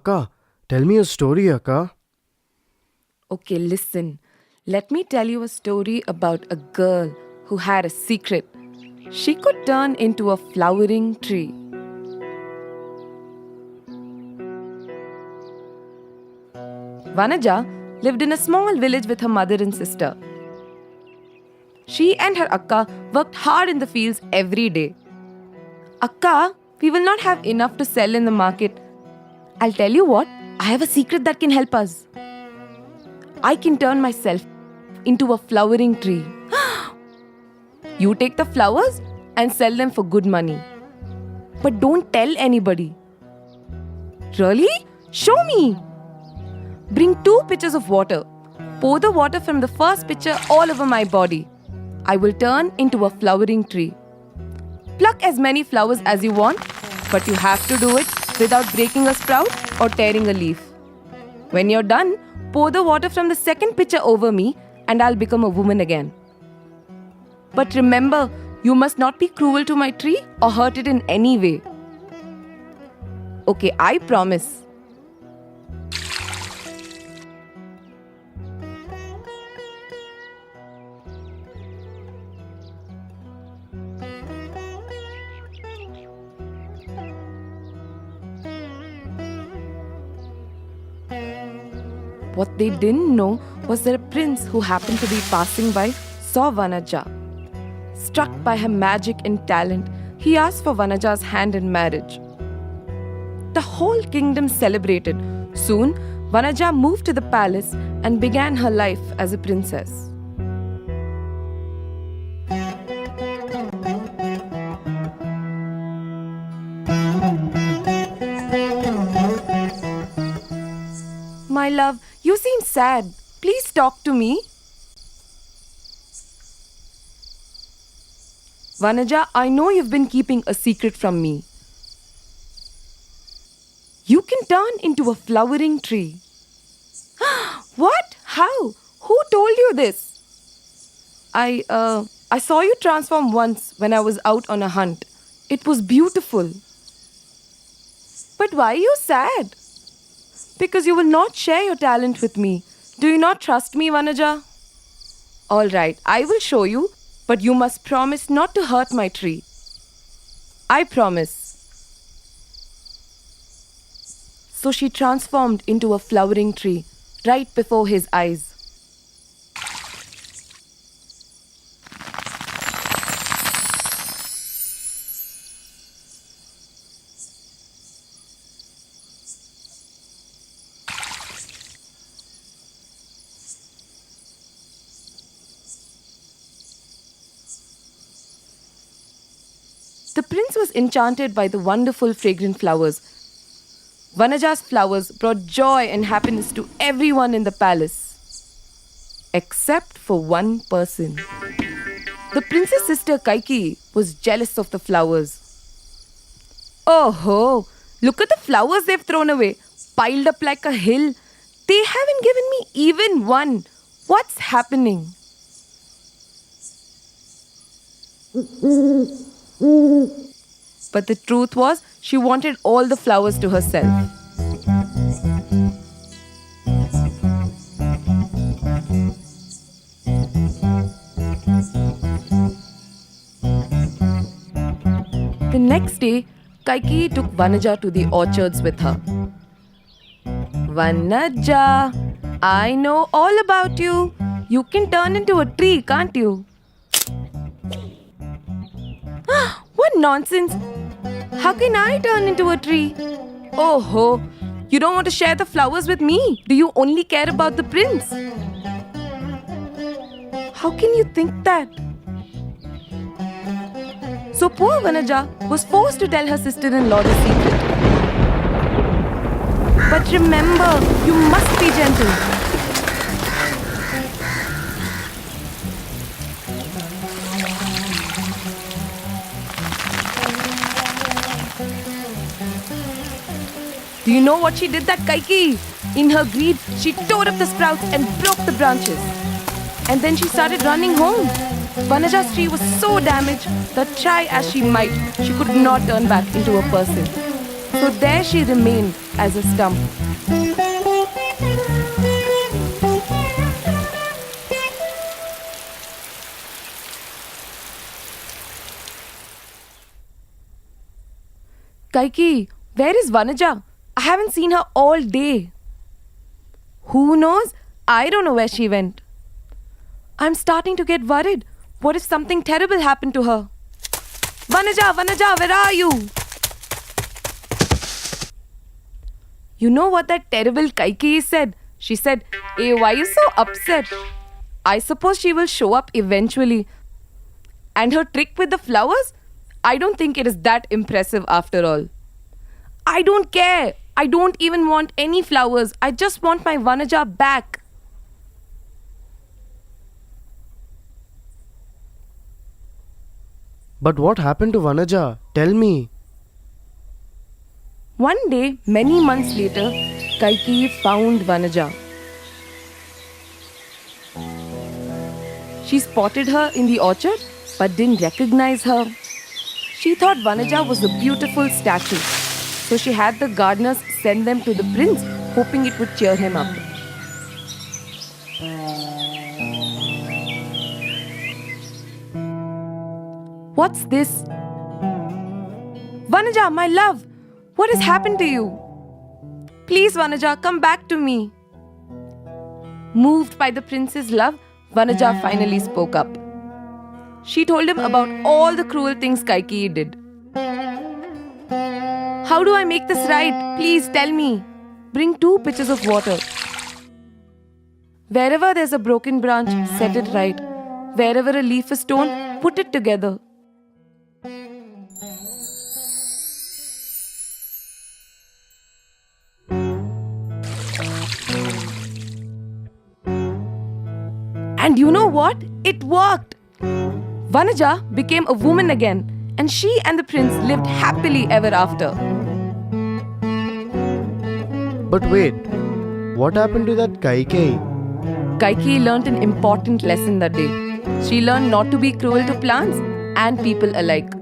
Akka, tell me a story, Akka. Okay, listen. Let me tell you a story about a girl who had a secret. She could turn into a flowering tree. Vanaja lived in a small village with her mother and sister. She and her Akka worked hard in the fields every day. Akka, we will not have enough to sell in the market. I'll tell you what, I have a secret that can help us. I can turn myself into a flowering tree. You take the flowers and sell them for good money. But don't tell anybody. Really? Show me. Bring 2 pitchers of water. Pour the water from the first pitcher all over my body. I will turn into a flowering tree. Pluck as many flowers as you want, but you have to do it without breaking a sprout or tearing a leaf. When you're done, pour the water from the second pitcher over me and I'll become a woman again. But remember, you must not be cruel to my tree or hurt it in any way. Okay, I promise. What they didn't know was that a prince who happened to be passing by saw Vanaja. Struck by her magic and talent, he asked for Vanaja's hand in marriage. The whole kingdom celebrated. Soon, Vanaja moved to the palace and began her life as a princess. My love, you seem sad. Please talk to me. Vanaja, I know you've been keeping a secret from me. You can turn into a flowering tree. What? How? Who told you this? I saw you transform once when I was out on a hunt. It was beautiful. But why are you sad? Because you will not share your talent with me. Do you not trust me, Vanaja? All right, I will show you, but you must promise not to hurt my tree. I promise. So she transformed into a flowering tree right before his eyes. The prince was enchanted by the wonderful fragrant flowers. Vanaja's flowers brought joy and happiness to everyone in the palace. Except for one person. The prince's sister Kaikeyi was jealous of the flowers. Oh ho! Look at the flowers they've thrown away, piled up like a hill. They haven't given me even one. What's happening? But the truth was, she wanted all the flowers to herself. The next day, Kaikeyi took Vanaja to the orchards with her. Vanaja, I know all about you. You can turn into a tree, can't you? What nonsense! How can I turn into a tree? Oh ho! You don't want to share the flowers with me? Do you only care about the prince? How can you think that? So poor Vanaja was forced to tell her sister-in-law the secret. But remember, you must be gentle. Do you know what she did, that Kaikeyi? In her greed, she tore up the sprouts and broke the branches. And then she started running home. Vanaja's tree was so damaged that try as she might, she could not turn back into a person. So there she remained as a stump. Kaikeyi, where is Vanaja? I haven't seen her all day. Who knows? I don't know where she went. I'm starting to get worried. What if something terrible happened to her? Vanaja, Vanaja, where are you? You know what that terrible Kaikeyi said? She said, "Hey, why are you so upset?" I suppose she will show up eventually. And her trick with the flowers? I don't think it is that impressive after all. I don't care. I don't even want any flowers. I just want my Vanaja back. But what happened to Vanaja? Tell me. One day, many months later, Kaikeyi found Vanaja. She spotted her in the orchard but didn't recognize her. She thought Vanaja was a beautiful statue, so she had the gardeners send them to the prince, hoping it would cheer him up. What's this? Vanaja, my love, what has happened to you? Please, Vanaja, come back to me. Moved by the prince's love, Vanaja finally spoke up. She told him about all the cruel things Kaikeyi did. How do I make this right? Please tell me. Bring 2 pitchers of water. Wherever there's a broken branch, set it right. Wherever a leaf is torn, put it together. And you know what? It worked! Vanaja became a woman again, and she and the prince lived happily ever after. But wait, what happened to that Kaikeyi? Kaikeyi learnt an important lesson that day. She learned not to be cruel to plants and people alike.